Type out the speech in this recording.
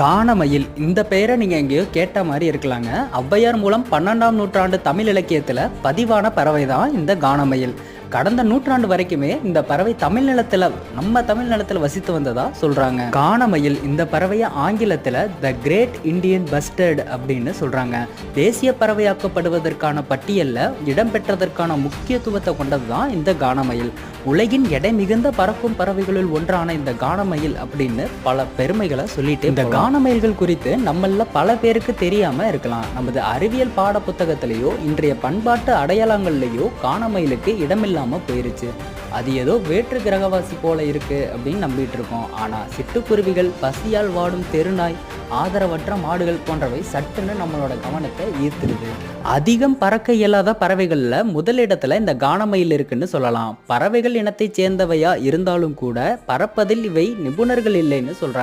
கானமயில் இந்த பெயரை நீங்க எங்கேயோ கேட்ட மாதிரி இருக்கலாங்க. ஔவையார் மூலம் 12ஆம் நூற்றாண்டு தமிழ் இலக்கியத்துல பதிவான பறவை தான் இந்த கானமயில். கடந்த நூற்றாண்டு வரைக்குமே இந்த பறவை நம்ம தமிழ் நிலத்துல வசித்து வந்ததா சொல்றாங்க. கானமயில் இந்த பறவையை ஆங்கிலத்துல த கிரேட் இந்தியன் பஸ்டர்ட் அப்படின்னு சொல்றாங்க. தேசிய பறவையாக்கப்படுவதற்கான பட்டியல்ல இடம்பெற்றதற்கான முக்கியத்துவத்தை கொண்டதுதான் இந்த கானமயில். உலகின் எடை மிகுந்த பறக்கும் பறவைகளில் ஒன்றான இந்த கானமயில் அப்படின்னு பல பெருமைகளை சொல்லிட்டு இந்த கானமயில்கள் குறித்து நம்மள பல பேருக்கு தெரியாம இருக்கலாம். நமது அறிவியல் பாட புத்தகத்திலேயோ இன்றைய பண்பாட்டு அடையாளங்கள்லயோ கானமயிலுக்கு இடமில்லாம போயிருச்சு. அது ஏதோ வேற்று கிரகவாசி போல இருக்கு அப்படின்னு நம்பிட்டு இருக்கோம். ஆனா சிட்டுக்குருவிகள், பசியால் வாடும் தெருநாய், ஆதரவற்ற மாடுகள் போன்றவை சட்டுன்னு நம்மளோட கவனத்தை ஈர்த்துருது. அதிகம் பறக்க இயலாத பறவைகள்ல முதலிடத்துல இந்த கானமயில் இருக்குன்னு சொல்லலாம். பறவைகள் இனத்தை சேர்ந்தவையா இருந்தாலும் கூட பறப்பதில் இவை நிபுணர்கள் இல்லைன்னு சொல்றாங்க.